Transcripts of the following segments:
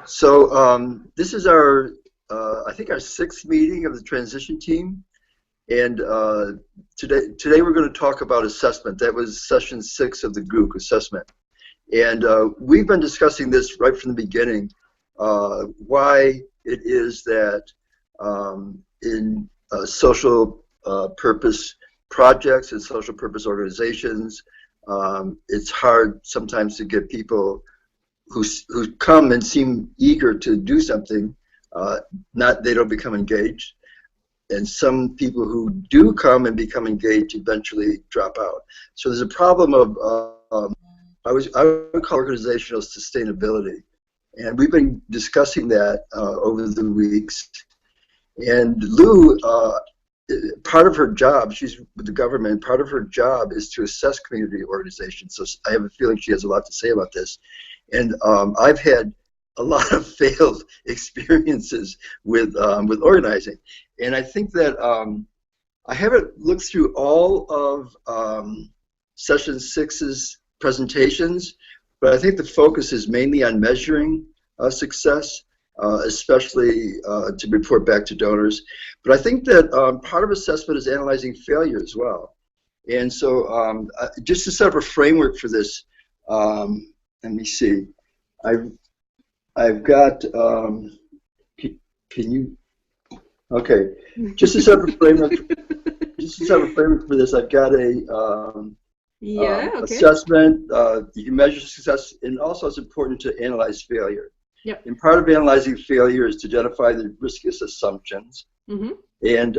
This is our, I think our sixth meeting of the transition team, and today we're going to talk about assessment. That was session 6 of the GROOCx assessment, and we've been discussing this right from the beginning. Why it is that in social purpose projects and social purpose organizations, it's hard sometimes to get people who come and seem eager to do something, they don't become engaged, and some people who do come and become engaged eventually drop out. So there's a problem of I would call organizational sustainability, and we've been discussing that over the weeks. And Lou, part of her job, she's with the government, part of her job is to assess community organizations. So I have a feeling she has a lot to say about this. And I've had a lot of failed experiences with organizing, and I think that I haven't looked through all of session 6's presentations, but I think the focus is mainly on measuring success, especially to report back to donors. But I think that part of assessment is analyzing failure as well. And so just to set up a framework for this, let me see. I've got. Can you? Okay. Just to set up a framework. Just to set up a framework for this, I've got a assessment. You can measure success, and also it's important to analyze failure. Yep. And part of analyzing failure is to identify the riskiest assumptions, and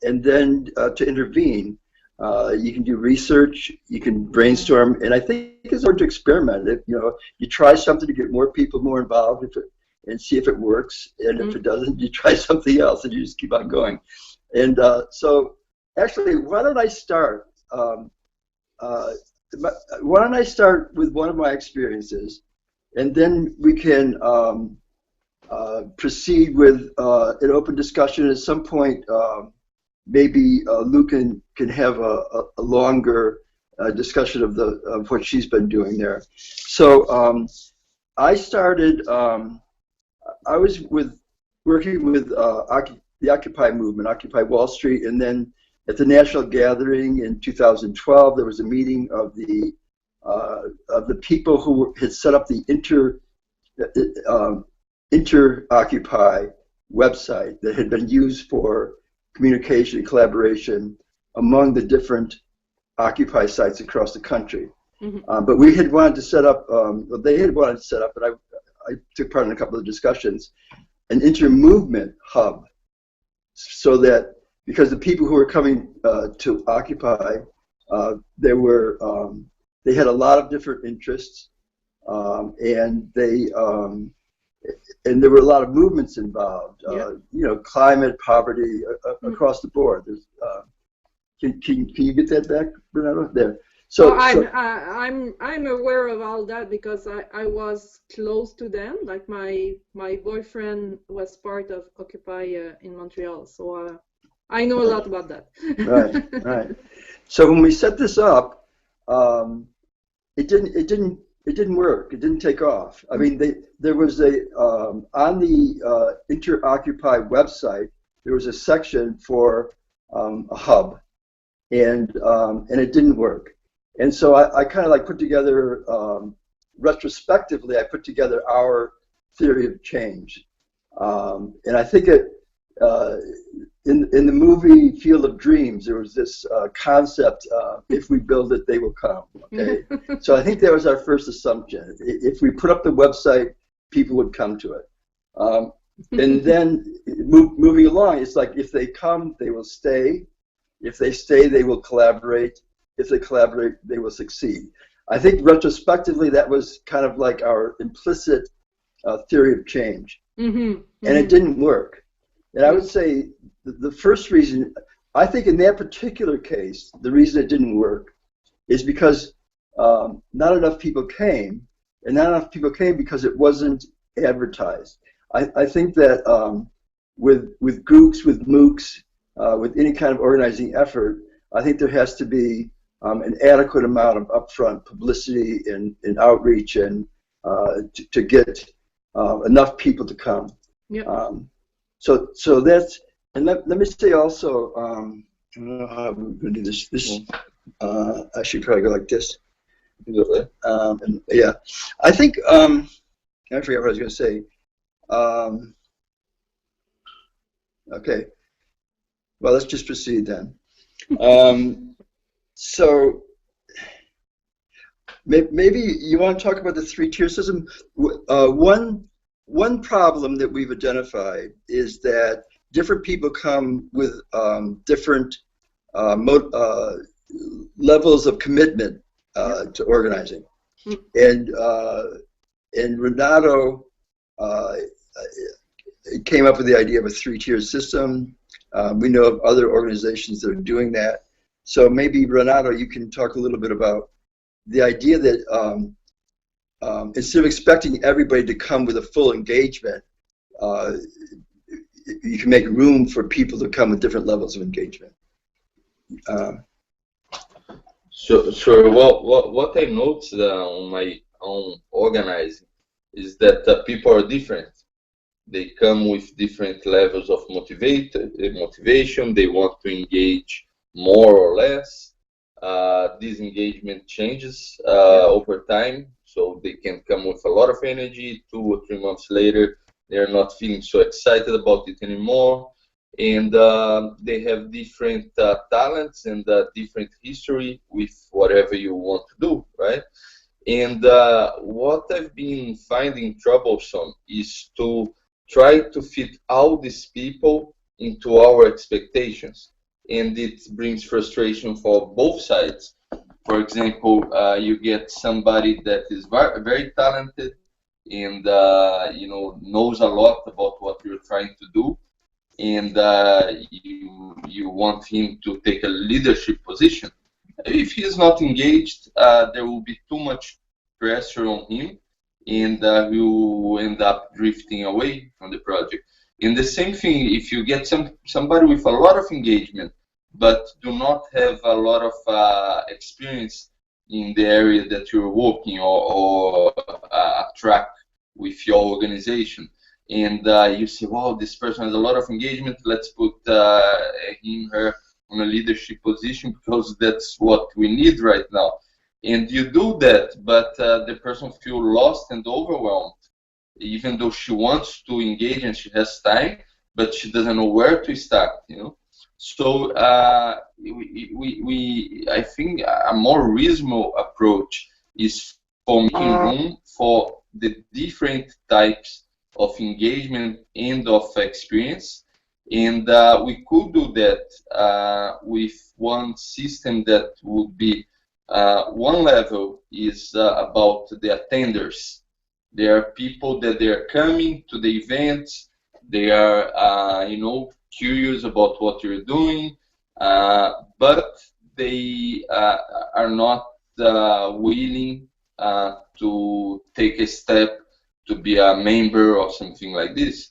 then to intervene. You can do research, you can brainstorm, and I think it's hard to experiment. You try something to get more people more involved and see if it works, and if it doesn't, you try something else and you just keep on going. And so actually, why don't I start? Why don't I start with one of my experiences, and then we can proceed with an open discussion at some point. Maybe Lou can have a longer discussion of what she's been doing there. So I started. I was working with the Occupy movement, Occupy Wall Street, and then at the National Gathering in 2012, there was a meeting of the people who had set up the Inter-Occupy website that had been used for communication and collaboration among the different Occupy sites across the country. But we had wanted to set up, they had wanted to set up, but I took part in a couple of discussions, an inter-movement hub, so that, because the people who were coming to Occupy, they had a lot of different interests, and there were a lot of movements involved. Climate, poverty, across the board. Can you get that back, Bernardo? There. So, I'm aware of all that because I was close to them. Like my boyfriend was part of Occupy in Montreal, so I know a lot about that. Right. So when we set this up, it didn't work. It didn't take off. I mean, there was on the Inter-Occupy website, there was a section for a hub, and it didn't work. And so I kind of like put together, retrospectively, I put together our theory of change. And I think in the movie Field of Dreams, there was this concept, if we build it, they will come. Okay, so I think that was our first assumption. If we put up the website, people would come to it. And then moving along, it's like if they come, they will stay. If they stay, they will collaborate. If they collaborate, they will succeed. I think retrospectively, that was kind of like our implicit theory of change. And it didn't work. And I would say the first reason, I think in that particular case, the reason it didn't work is because not enough people came, and not enough people came because it wasn't advertised. I think that with GROOCs, with MOOCs, with any kind of organizing effort, I think there has to be an adequate amount of upfront publicity and outreach, and to get enough people to come. Yep. So that's, and let me say also, I don't know how we're going to do this. I should probably go like this. And yeah, I think, I forget what I was going to say. Okay, well, let's just proceed then. So maybe you want to talk about the three-tier system. One problem that we've identified is that different people come with different levels of commitment to organizing, and Renato came up with the idea of a three-tier system. We know of other organizations that are doing that. So maybe, Renato, you can talk a little bit about the idea that instead of expecting everybody to come with a full engagement, you can make room for people to come with different levels of engagement. Sure. Well, what I noticed on my own organizing is that people are different. They come with different levels of motivation. They want to engage more or less. This engagement changes over time, so they can come with a lot of energy. 2 or 3 months later, they're not feeling so excited about it anymore, and they have different talents and different history with whatever you want to do, right? And what I've been finding troublesome is to try to fit all these people into our expectations, and it brings frustration for both sides. For example, you get somebody that is very talented and knows a lot about what you're trying to do, and you want him to take a leadership position. If he is not engaged, there will be too much pressure on him, and he will end up drifting away from the project. And the same thing, if you get somebody with a lot of engagement, but do not have a lot of experience in the area that you're working or track with your organization, and you say, wow, this person has a lot of engagement, let's put him, her on a leadership position because that's what we need right now. And you do that, but the person feels lost and overwhelmed, even though she wants to engage and she has time, but she doesn't know where to start, So I think a more reasonable approach is for making room for the different types of engagement and of experience. And we could do that with one system that would be one level is about the attenders. There are people that they are coming to the events. They are, curious about what you're doing, but they are not willing to take a step to be a member or something like this.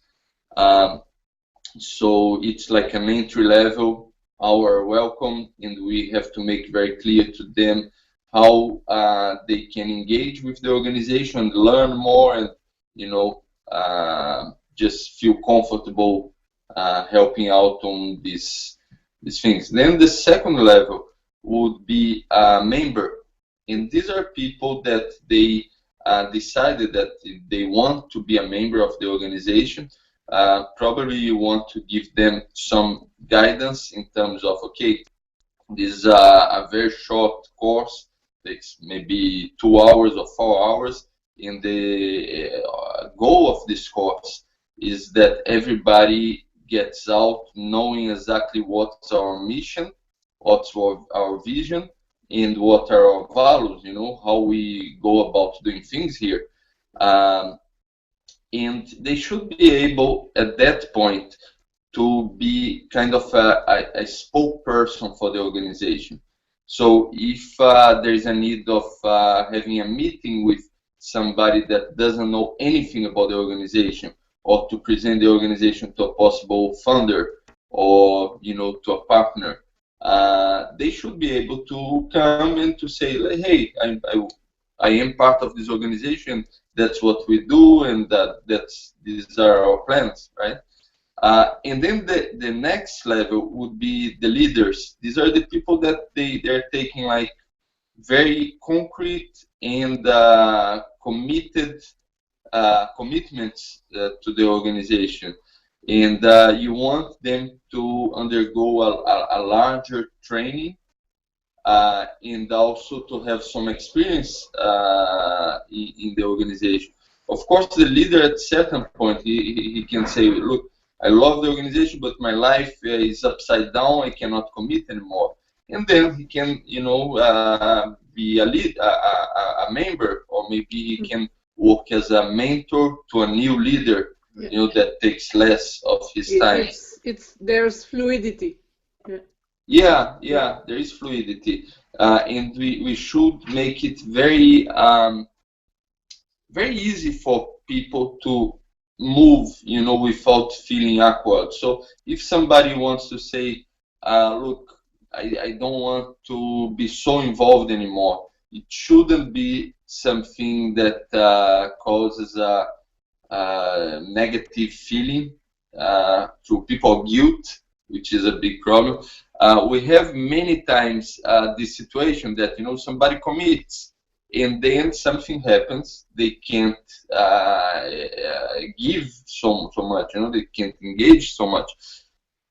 So it's like an entry level, our welcome, and we have to make very clear to them how they can engage with the organization and learn more, and just feel comfortable helping out on these things. Then the second level would be a member, and these are people that they decided that they want to be a member of the organization. Probably you want to give them some guidance in terms of, okay, this is a very short course, takes maybe 2 hours or 4 hours, and the goal of this course is that everybody gets out knowing exactly what's our mission, what's our vision, and what are our values, how we go about doing things here. And they should be able at that point to be kind of a spokesperson for the organization. So if there is a need of having a meeting with somebody that doesn't know anything about the organization, or to present the organization to a possible funder or to a partner, they should be able to come and to say, hey, I am part of this organization. that's what we do, and these are our plans, right? And then the next level would be the leaders. These are the people that they're taking like very concrete and committed commitments to the organization, and you want them to undergo a larger training, and also to have some experience in the organization. Of course, the leader at a certain point, he can say, look, I love the organization, but my life is upside down, I cannot commit anymore. And then he can, be a member, or maybe he can work as a mentor to a new leader, that takes less of his time. There's fluidity. Yeah, there is fluidity, and we should make it very very easy for people to move, without feeling awkward. So if somebody wants to say, look, I don't want to be so involved anymore, it shouldn't be something that causes a negative feeling to people, guilt, which is a big problem. We have many times this situation that somebody commits and then something happens, they can't give so much, they can't engage so much,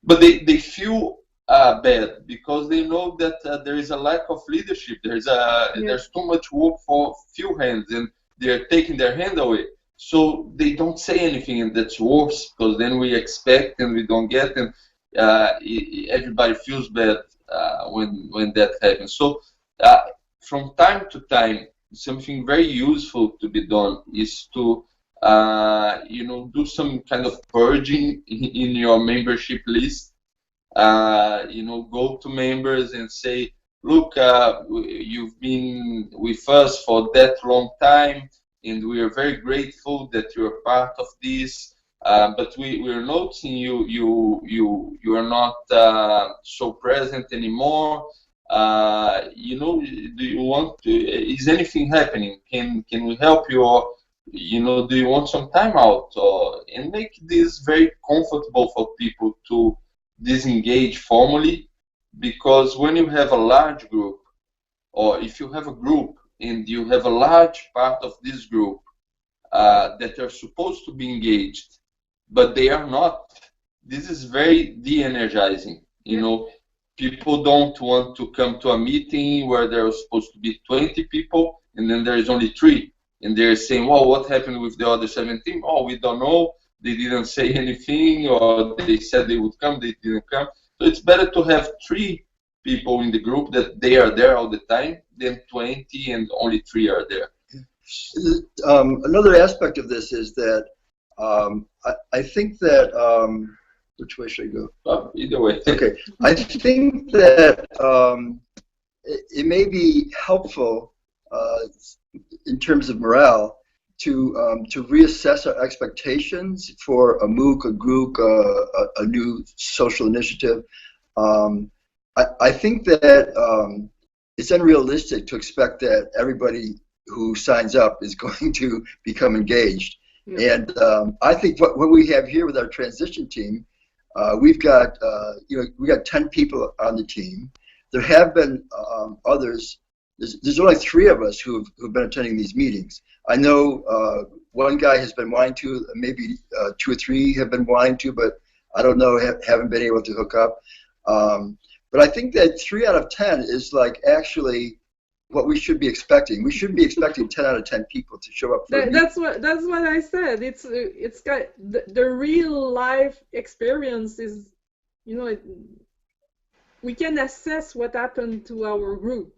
but they feel bad because they know that there is a lack of leadership. There's too much work for few hands, and they're taking their hand away. So they don't say anything, and that's worse because then we expect and we don't get, and everybody feels bad when that happens. So from time to time, something very useful to be done is to do some kind of purging in your membership list. Go to members and say, look, you've been with us for that long time, and we are very grateful that you're part of this. But we're noticing you are not so present anymore. Do you want to? Is anything happening? Can we help you? Or do you want some time out? And make this very comfortable for people to disengage formally, because when you have a large group, or if you have a group and you have a large part of this group that are supposed to be engaged, but they are not, this is very de-energizing. People don't want to come to a meeting where there are supposed to be 20 people and then there is only 3, and they're saying, well, what happened with the other 17? Oh, we don't know, they didn't say anything, or they said they would come, they didn't come. So it's better to have 3 people in the group that they are there all the time than 20 and only 3 are there. Another aspect of this is that I think that which way should I go? Either way. Okay, I think that it may be helpful in terms of morale to reassess our expectations for a MOOC, a GROOC, a new social initiative. I think that it's unrealistic to expect that everybody who signs up is going to become engaged. Yeah. And I think what we have here with our transition team, we've got we got 10 people on the team. There have been others. There's only 3 of us who've been attending these meetings. I know one guy has been wanting to, maybe 2 or 3 have been wanting to, but I don't know, haven't been able to hook up. But I think that 3 out of 10 is like actually what we should be expecting. We shouldn't be expecting 10 out of 10 people to show up. That's what I said. It's got the real life experience is, we can assess what happened to our group.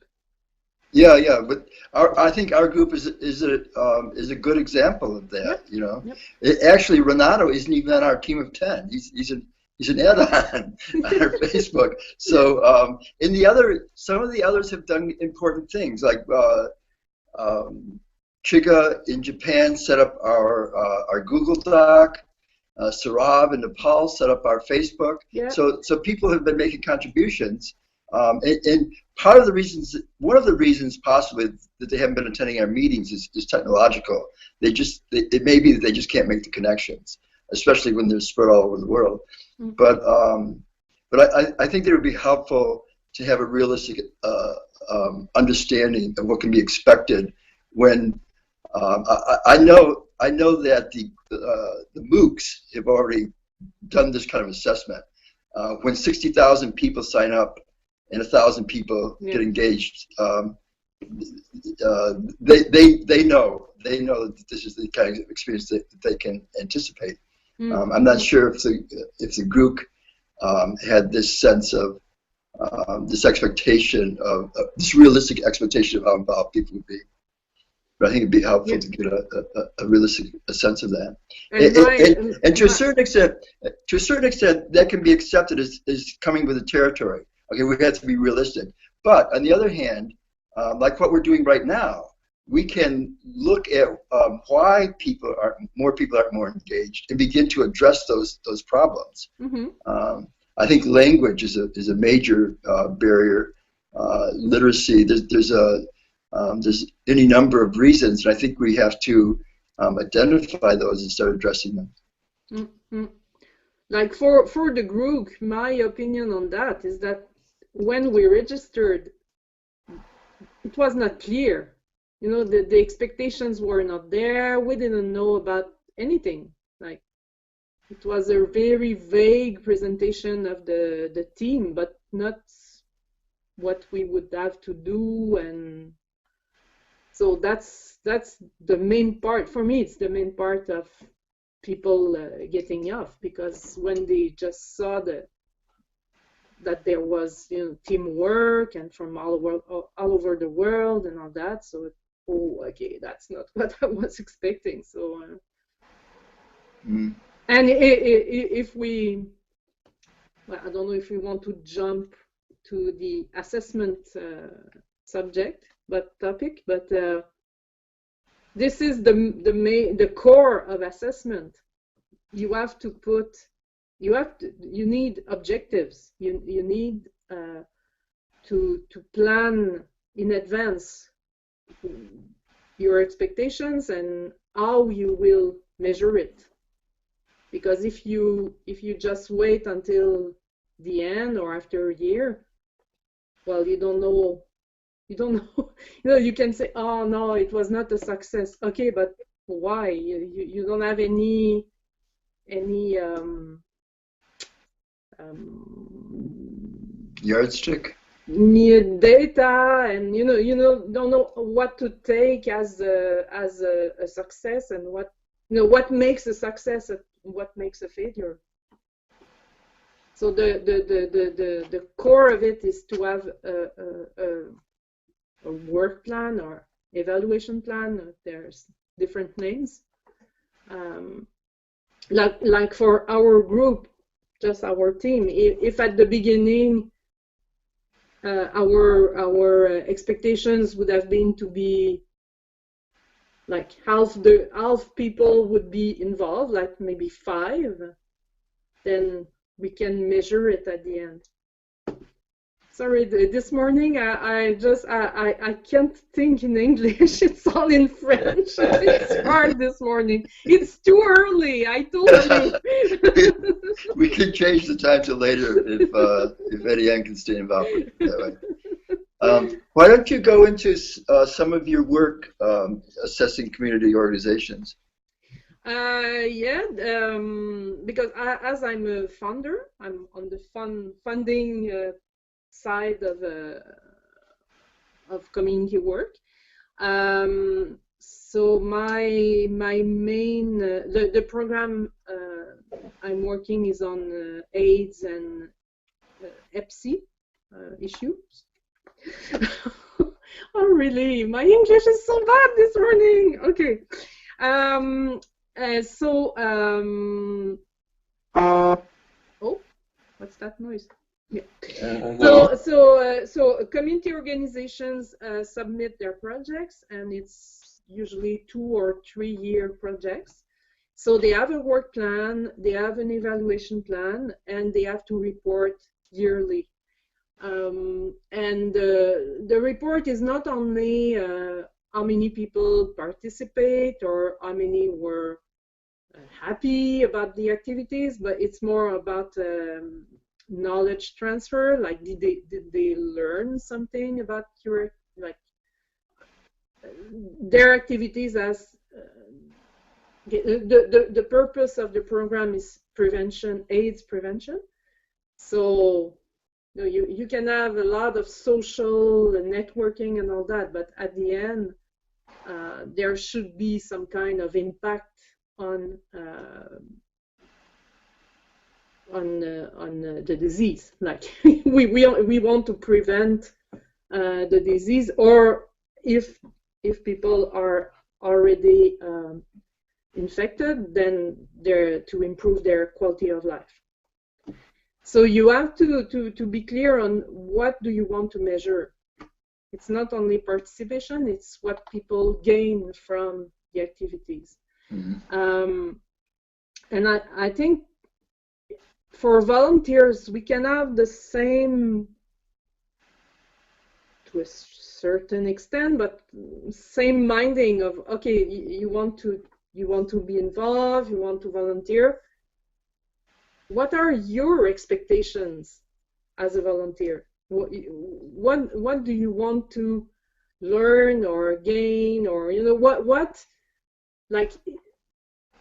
Yeah, but I think our group is a good example of that. Yep. Yep. Actually, Renato isn't even on our team of 10. He's an add-on on our Facebook. So some of the others have done important things, like Chiga in Japan set up our Google Doc. Sarav in Nepal set up our Facebook. Yeah. So people have been making contributions, And part of the reasons, one of the reasons possibly that they haven't been attending our meetings is technological. It may be that they just can't make the connections, especially when they're spread all over the world. Mm. But I think that it would be helpful to have a realistic understanding of what can be expected when I know that the MOOCs have already done this kind of assessment. When 60,000 people sign up and 1,000 people get engaged, they know that this is the kind of experience that they can anticipate. I'm not sure if the group had this sense of this expectation of this realistic expectation of how involved people would be. But I think it'd be helpful to get a realistic sense of that. And to a certain extent, that can be accepted as coming with the territory. Okay, we have to be realistic. But on the other hand, like what we're doing right now, we can look at why more people aren't more engaged and begin to address those problems. Mm-hmm. I think language is a major barrier. Literacy, there's any number of reasons, and I think we have to identify those and start addressing them. Mm-hmm. Like for the group, my opinion on that is that when we registered, it was not clear. You know, the expectations were not there. We didn't know about anything. Like, it was a very vague presentation of the team, but not what we would have to do. And so that's the main part. For me, it's the main part of people getting off, because when they just saw that there was, you know, teamwork and from all over the world and all that, so okay, that's not what I was expecting. So and if we, well, I don't know if we want to jump to the assessment topic, but this is the core of assessment. You have to put, you need objectives. You need to plan in advance your expectations and how you will measure it. Because if you just wait until the end or after a year, well, you don't know. You know, you can say, oh no, it was not a success. Okay, but why? You don't have any yardstick, data, and don't know what to take as a success, and what makes a success and what makes a failure. So the core of it is to have a work plan or evaluation plan. There's different names. Like for our group, just our team, if at the beginning our expectations would have been to be like half people would be involved, like maybe 5, then we can measure it at the end. Sorry, this morning I can't think in English. It's all in French. It's hard this morning. It's too early, I told you. We can change the time to later if Etienne can stay involved that way. Why don't you go into some of your work assessing community organizations? Yeah, because as I'm a founder, I'm on the funding side of community work. So my main the program I'm working is on AIDS and EPSI issues. Oh really? My English is so bad this morning. Okay. Oh, what's that noise? Yeah. So community organizations submit their projects, and it's usually 2 or 3 year projects. So they have a work plan, they have an evaluation plan, and they have to report yearly. And the report is not only how many people participate or how many were happy about the activities, but it's more about knowledge transfer. Like, did they learn something about your, like, their activities? As the purpose of the program is prevention, AIDS prevention. So you can have a lot of social networking and all that, but at the end, there should be some kind of impact on the disease. Like, we want to prevent the disease, or if people are already infected, then they're to improve their quality of life. So you have to be clear on what do you want to measure. It's not only participation, it's what people gain from the activities. Mm-hmm. And I think for volunteers, we can have the same, to a certain extent, but same minding of, okay, you want to be involved, you want to volunteer. What are your expectations as a volunteer? What do you want to learn or gain, or what like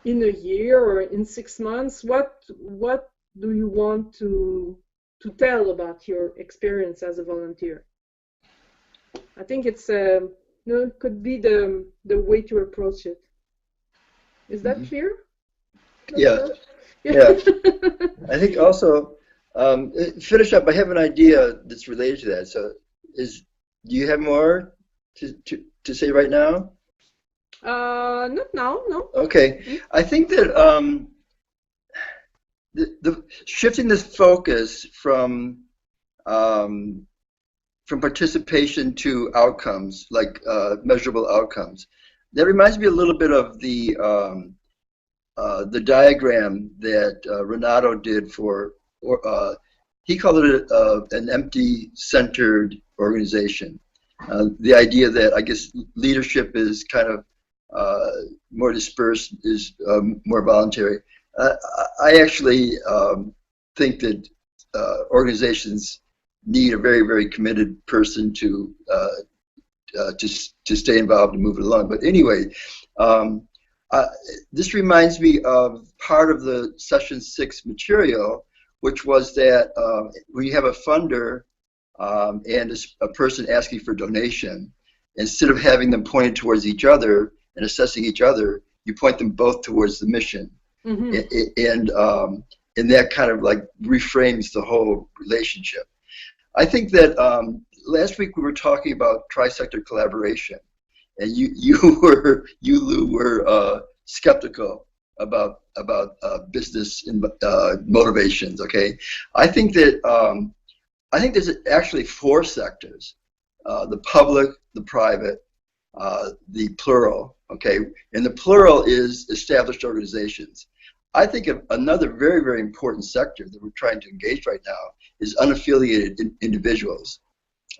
in a year or in 6 months, what do you want to tell about your experience as a volunteer? I think it's it could be the way to approach it. Is that clear? Yeah. Yeah. I think also, finish up, I have an idea that's related to that. So do you have more to say right now? Not now, no. Okay. I think that the shifting this focus from participation to outcomes, like measurable outcomes, that reminds me a little bit of the diagram that Renato did for, he called it an empty-centered organization. The idea that, I guess, leadership is kind of more dispersed, is more voluntary. I actually think that organizations need a very, very committed person to stay involved and move it along. But anyway, this reminds me of part of the session 6 material, which was that when you have a funder and a person asking for donation, instead of having them pointed towards each other and assessing each other, you point them both towards the mission. Mm-hmm. And that kind of like reframes the whole relationship. I think that last week we were talking about tri-sector collaboration, and you Lou, were skeptical about business motivations. Okay, I think there's actually 4 sectors: the public, the private, the plural. Okay, and the plural is established organizations. I think another very, very important sector that we're trying to engage right now is unaffiliated individuals.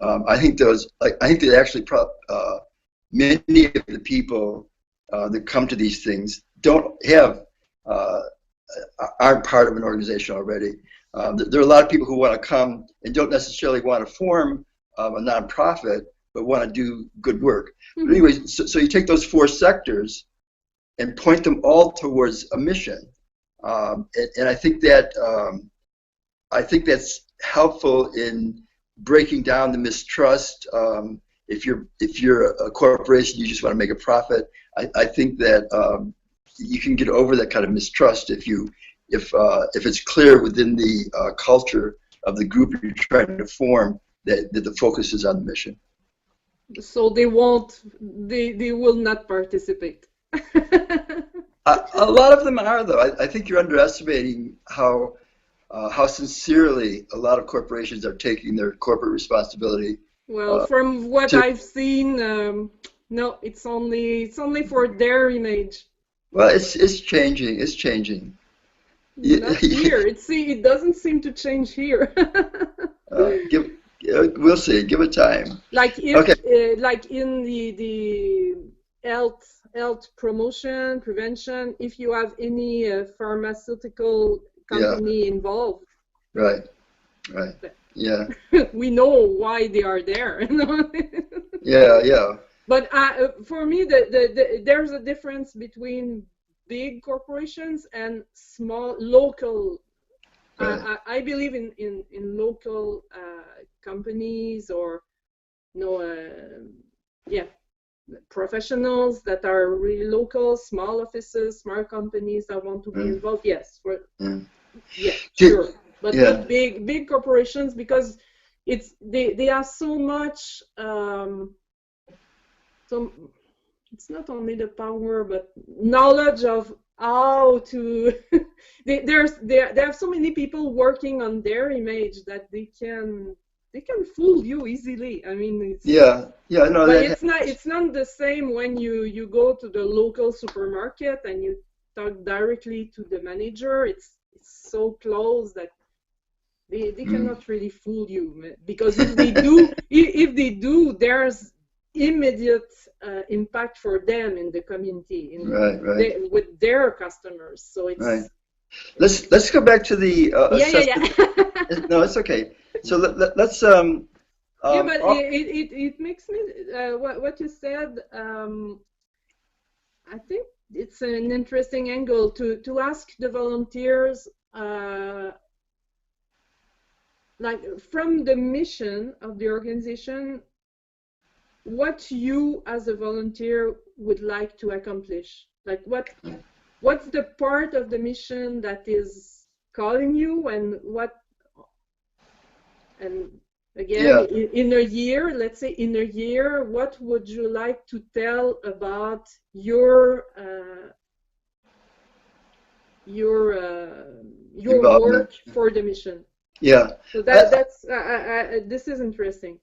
I think that actually many of the people that come to these things aren't part of an organization already. There are a lot of people who want to come and don't necessarily want to form a nonprofit, but want to do good work. Mm-hmm. But anyway, so you take those 4 sectors and point them all towards a mission, and I think that's helpful in breaking down the mistrust. If you're a corporation, you just want to make a profit. I think that you can get over that kind of mistrust if it's clear within the culture of the group you're trying to form that the focus is on the mission. So they will not participate. A lot of them are, though. I think you're underestimating how sincerely a lot of corporations are taking their corporate responsibility. Well, from what I've seen, no, it's only for their image. Well, it's changing. It's changing. Not here. It doesn't seem to change here. we'll see. Give it time. Like if, Okay. like in the health promotion prevention, if you have any pharmaceutical Yeah. company involved, Right. Right. Yeah. we know why they are there. Yeah. Yeah. But for me, there's a difference between big corporations and small local. Right. I believe in local companies, or yeah, professionals that are really local, small offices, small companies that want to be involved. Yes, yeah, sure, but Yeah. not big corporations, because they have so much. So it's not only the power, but knowledge of how to. They have so many people working on their image that they can fool you easily. I mean, Yeah. No, but that it's not the same when you go to the local supermarket and you talk directly to the manager. It's so close that they cannot really fool you, because if they do, there's immediate impact for them in the community, right. with their customers. So it's Right. Let's go back to the assessment. yeah. No, it's okay. So let's Yeah, but it makes me what you said. I think it's an interesting angle to ask the volunteers, like from the mission of the organization, what you as a volunteer would like to accomplish. Like what's the part of the mission that is calling you, and again, in a year, let's say in a year, what would you like to tell about your work for the mission? Yeah. So that's this is interesting.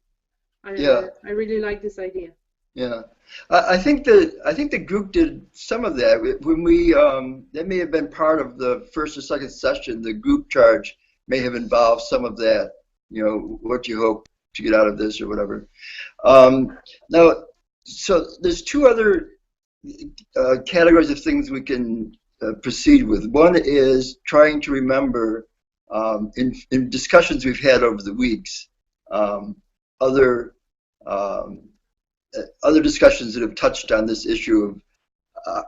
Yeah. I really like this idea. Yeah. I think the group did some of that when we that may have been part of the first or second session. The group charge may have involved some of that. What do you hope to get out of this or whatever. Now, so there's two other categories of things we can proceed with. One is trying to remember in discussions we've had over the weeks, other discussions that have touched on this issue of,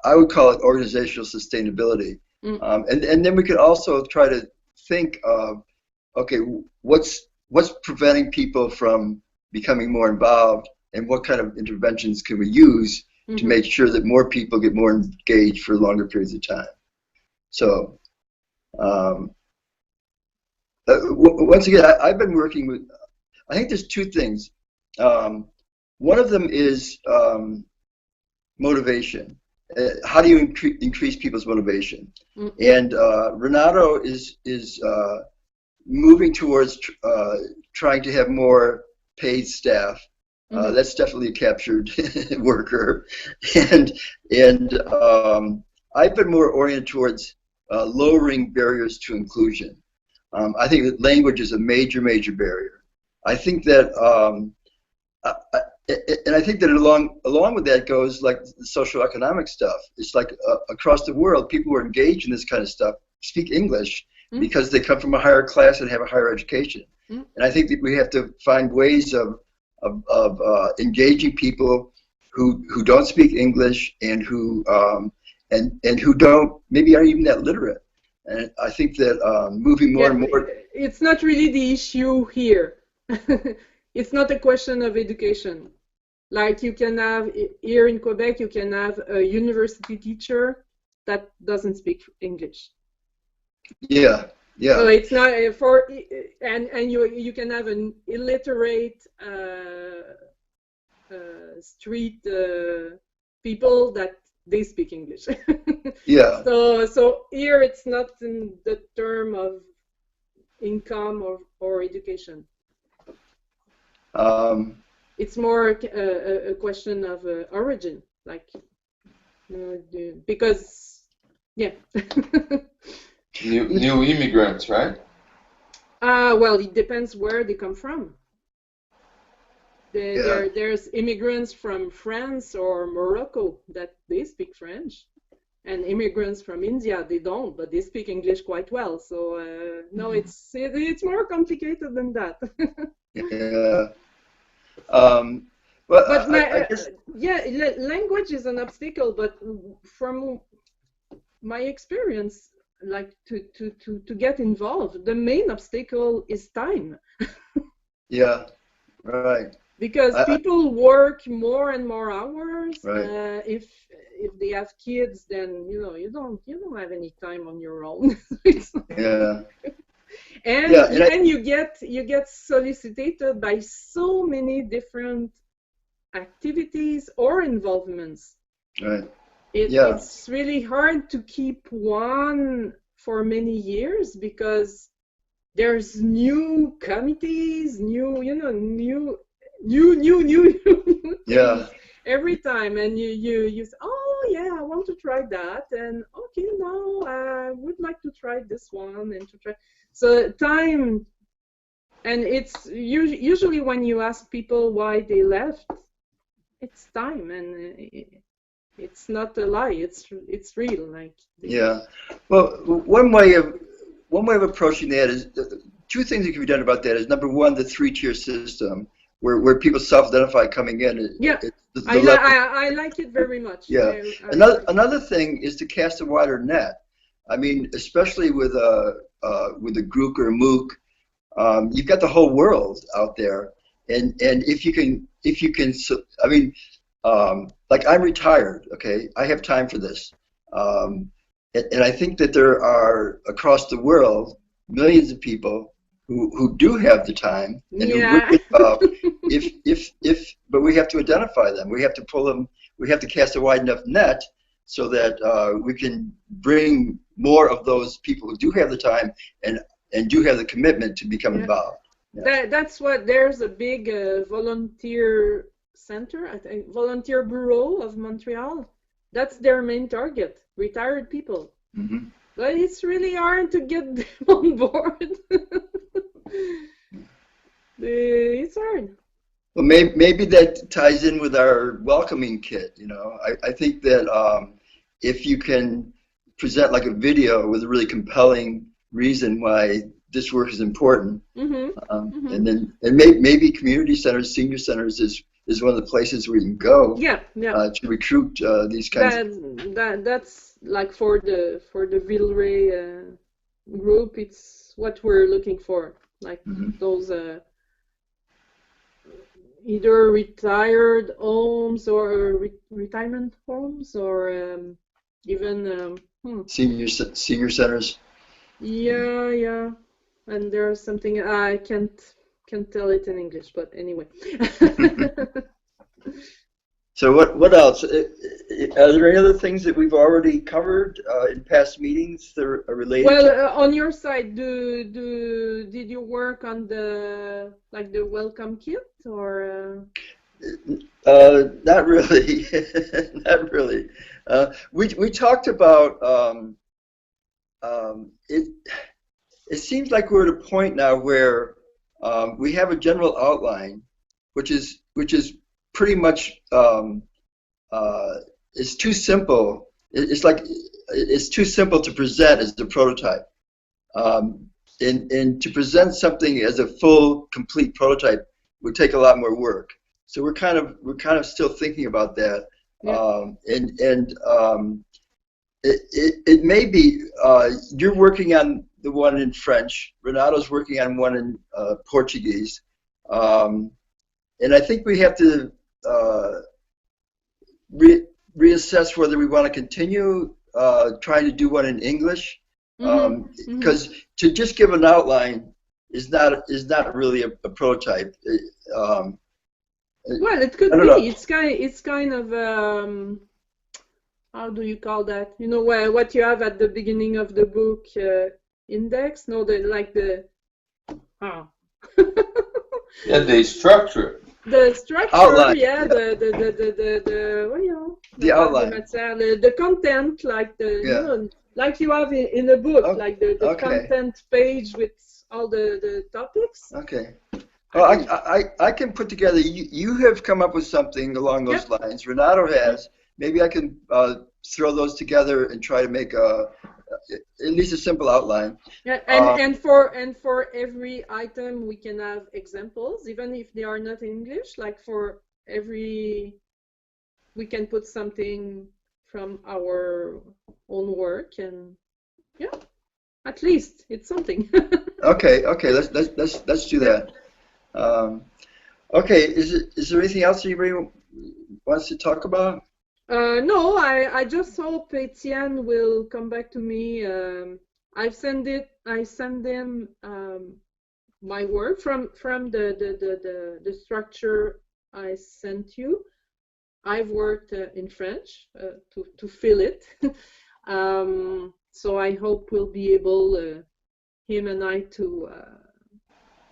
I would call it organizational sustainability. And then we could also try to think of, okay, what's preventing people from becoming more involved, and what kind of interventions can we use to make sure that more people get more engaged for longer periods of time. So once again, I've been working with, I think there's two things. One of them is motivation. How do you increase people's motivation? And Renato is moving towards trying to have more paid staff. That's definitely a captured worker, and I've been more oriented towards lowering barriers to inclusion. I think that language is a major barrier. I think that, and I think that along with that goes like the social economic stuff. It's like across the world, people who are engaged in this kind of stuff speak English because they come from a higher class and have a higher education. And I think that we have to find ways of engaging people who don't speak English and who don't maybe aren't even that literate. And I think that moving more and more. It's not really the issue here. It's not a question of education. Like you can have here in Quebec, you can have a university teacher that doesn't speak English. Yeah. So it's not for, and you can have an illiterate street people that they speak English. Yeah. So here it's not in the term of income or education. It's more a question of origin, like because new immigrants, right? Well, it depends where they come from. There's immigrants from France or Morocco that they speak French, and immigrants from India, they don't, but they speak English quite well. So no, it's more complicated than that. Yeah. Well, But I guess. language is an obstacle. But from my experience, like to get involved, the main obstacle is time. Yeah. Right. Because people work more and more hours. Right. If they have kids, then you don't have any time on your own. Yeah. And you get solicited by so many different activities or involvements. Right. It's really hard to keep one for many years because there's new committees, new Yeah. every time, and you say, oh yeah, I want to try that, and okay, no, I would like to try this one and to try. So time, and it's usually when you ask people why they left, it's time, and it's not a lie. It's real. Like yeah. Well, one way of approaching that is two things that can be done about that. Is number one, the 3-tier system where people self-identify coming in. Yeah, I like it very much. Yeah. Another thing is to cast a wider net. I mean, especially with a GROOC or a MOOC, you've got the whole world out there, and if you can, I mean, like I'm retired, okay, I have time for this, and I think that there are across the world millions of people who do have the time and who would get involved. But we have to identify them. We have to pull them. We have to cast a wide enough net so that we can bring more of those people who do have the time and do have the commitment to become involved. Yeah. That's what. There's a big volunteer center, I think, volunteer bureau of Montreal. That's their main target: retired people. Mm-hmm. But it's really hard to get them on board. It's hard. Well, maybe that ties in with our welcoming kit. You know, I think that if you can present like a video with a really compelling reason why this work is important, and maybe community centers, senior centers is one of the places where you can go. To recruit these kinds. That's like for the Villeray group. It's what we're looking for, like those either retired homes or retirement homes or even senior centers. Yeah, and there's something I can't tell it in English, but anyway. So what else? Are there any other things that we've already covered in past meetings that are related? Well, on your side, did you work on the welcome kit or? Not really, not really. We talked about it. It seems like we're at a point now where we have a general outline, which is pretty much it's too simple. It's too simple to present as the prototype, and to present something as a full, complete prototype would take a lot more work. So we're kind of still thinking about that, it may be you're working on the one in French. Renato's working on one in Portuguese, and I think we have to reassess whether we want to continue trying to do one in English, because to just give an outline is not really a prototype. Well, it could be. It's kind of how do you call that? You know, what you have at the beginning of the book, index? No, the yeah, the structure. The structure, outline. Yeah, the outline. The content, like like you have in a book, like the content page with all the topics. Okay. Well, I can put together. You have come up with something along those Yep. lines. Renato has. Maybe I can throw those together and try to make at least a simple outline. Yeah, and for every item we can have examples, even if they are not English. Like for every, we can put something from our own work, and yeah, at least it's something. Okay, let's do that. Okay, is there anything else anybody wants to talk about? No, I just hope Etienne will come back to me. I send them my work from the structure I sent you. I've worked in French to fill it. So I hope we'll be able, him and I, to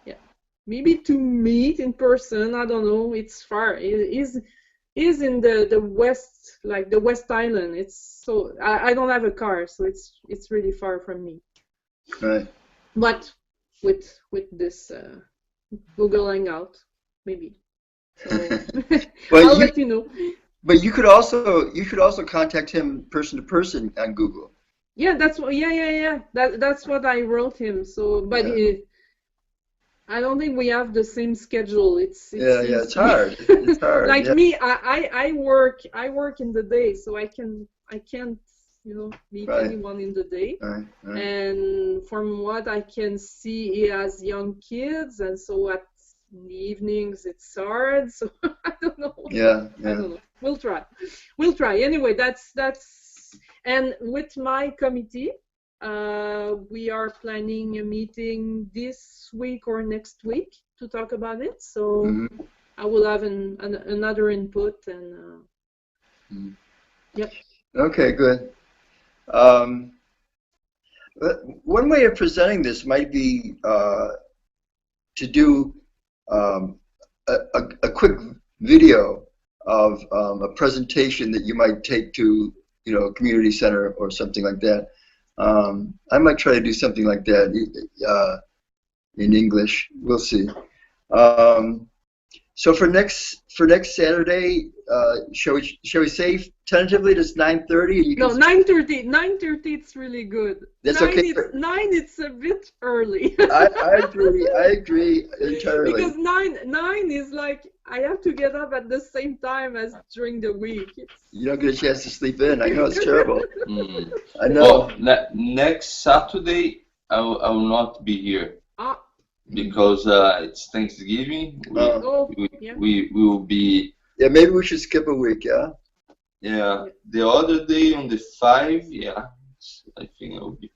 yeah, maybe to meet in person. I don't know. It's far. It is in the west, like the West Island. It's so I don't have a car, so it's really far from me. Right. But with this Google Hangout, maybe. So Well, I'll let you know. But you could also contact him person to person on Google. Yeah, that's what. Yeah. That's what I wrote him. So, but I don't think we have the same schedule. It's hard. It's hard. Like yeah. me, I work in the day, so I can't meet anyone in the day. Right. And from what I can see, he has young kids, and so in the evenings it's hard. So I don't know. Yeah. I don't know. We'll try. Anyway, that's and with my committee, we are planning a meeting this week or next week to talk about it. So I will have another input and yep. Okay, good. One way of presenting this might be to do a quick video of a presentation that you might take to a community center or something like that. I might try to do something like that in English. We'll see. So for next Saturday, shall we say tentatively it's 9:30? No, 9:30. 9:30. It's really good. That's 9, okay. 9. It's a bit early. I agree entirely. Because 9 is like I have to get up at the same time as during the week. You don't get a chance to sleep in. I know it's terrible. I Well, know. next Saturday I will not be here. Because it's Thanksgiving. We will be. Yeah, maybe we should skip a week. Yeah. Yeah. The other day on the 5. Yeah. I think I'll be.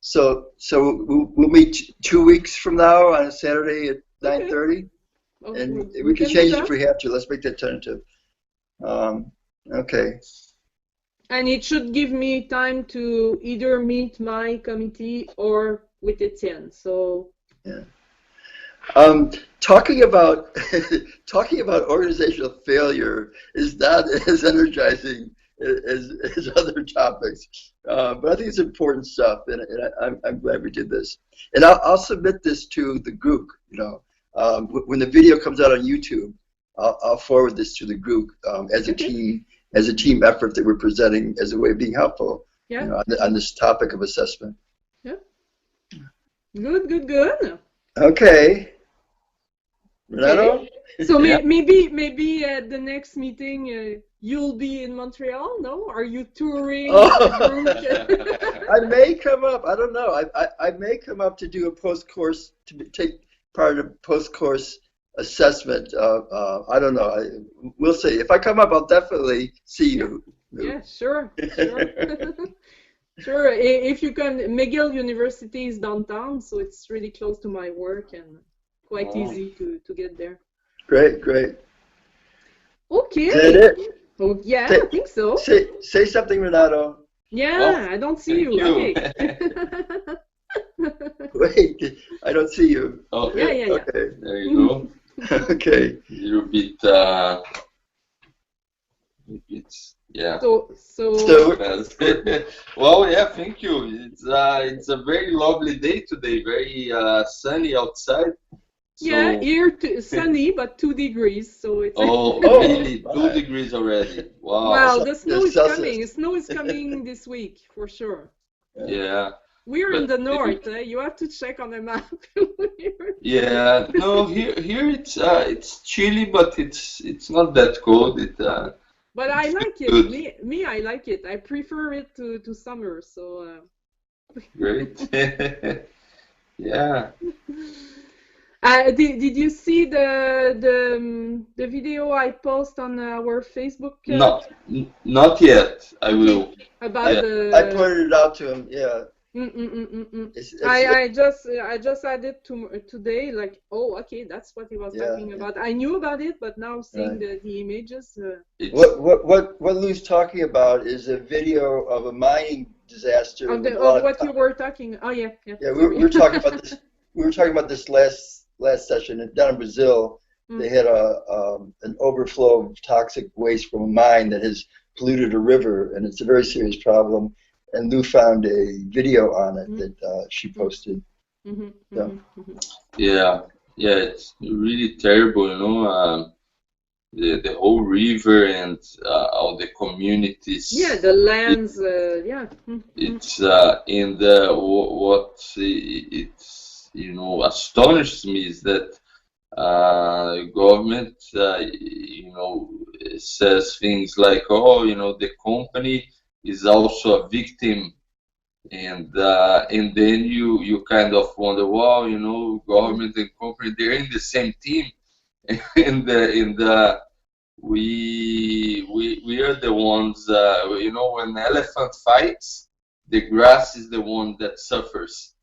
So we'll meet 2 weeks from now on a Saturday at 9:30, and we can change it if we have to. Let's make that tentative. Okay. And it should give me time to either meet my committee or with Etienne. So. Yeah. Talking about organizational failure is not as energizing as other topics, but I think it's important stuff, and I'm glad we did this. And I'll submit this to the group. When the video comes out on YouTube, I'll forward this to the group as a team effort that we're presenting as a way of being helpful. Yeah. On this topic of assessment. Yeah. Good. Okay. Renato? Okay. So maybe at the next meeting you'll be in Montreal. No? Are you touring? I may come up. I don't know. I may come up to do a post-course, to take part in a post-course assessment. I don't know. We'll see. If I come up, I'll definitely see you. Yeah, sure. Sure. If you can, McGill University is downtown, so it's really close to my work and quite easy to get there. Great. Okay. Is that it? Oh, yeah, I think so. Say something, Renato. Yeah, I don't see you. Okay. Wait, I don't see you. Oh, yeah. Okay, there you go. Okay. A little bit. Yeah. So well, yeah. Thank you. It's a very lovely day today. Very sunny outside. Yeah, So, here sunny, but 2 degrees, so it's oh, Oh, really? my. 2 degrees already. Wow. well, So the the snow is coming. Celsius. Snow is coming this week for sure. Yeah. We're in But the north. You have to check on the map. yeah, no, here it's chilly, but it's not that cold. But I It feels like it. good. Me, I like it. I prefer it to summer. So. Great. Yeah. Did you see the video I post on our Facebook Not yet. I okay will. about Yeah. I the pointed it out to him. Yeah, it's I just added to today like oh okay that's what he was yeah, talking yeah. about. I knew about it but now seeing Right. the images It's What Lou's talking about is a video of a mining disaster of with the a of lot of what you were talking. Oh yeah yeah. We sorry. were talking about this. We were talking about this last session down in Brazil. They had an overflow of toxic waste from a mine that has polluted a river, and it's a very serious problem. And Lou found a video on it that she posted. So yeah, yeah, it's really terrible, the whole river and all the Yeah, communities. the It, lands yeah. it's in the what it's astonished me is that government says things like, oh, the company is also a victim, and then you kind of wonder, wow, government and company, they're in the same team. and we are the ones, when the elephant fights, the grass is the one that suffers.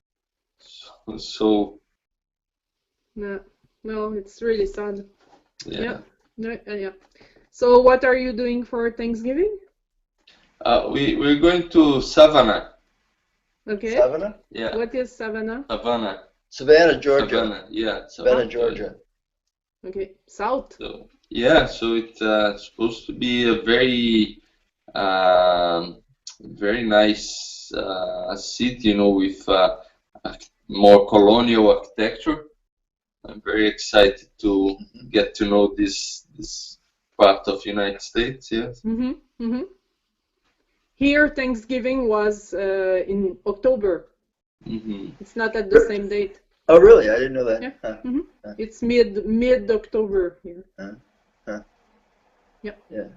So No, no, it's really sad. Yeah. yeah. No, yeah. So what are you doing for Thanksgiving? We're going to Savannah. Okay. Savannah, Yeah, What is Savannah? Savannah. Savannah, Georgia. Savannah, yeah, Savannah, Savannah, Georgia. Okay. South. So yeah, so it's supposed to be a very nice city, with more colonial architecture. I'm very excited to get to know this part of United States. Yes. Mm-hmm. Mm-hmm. Here, Thanksgiving was in October. Hmm. It's not at the same date. Oh, really? I didn't know that. Yeah. Huh, Mm-hmm. huh, It's mid October here. huh, huh. Yeah. Yeah.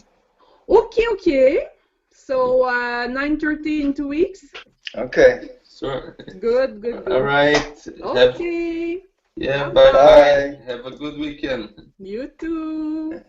Okay, okay. So 9:30 in 2 weeks. Okay. Sure. Good, good, All good. right. Okay. Yeah. Bye Bye bye. bye. Bye. Have a good weekend. You too.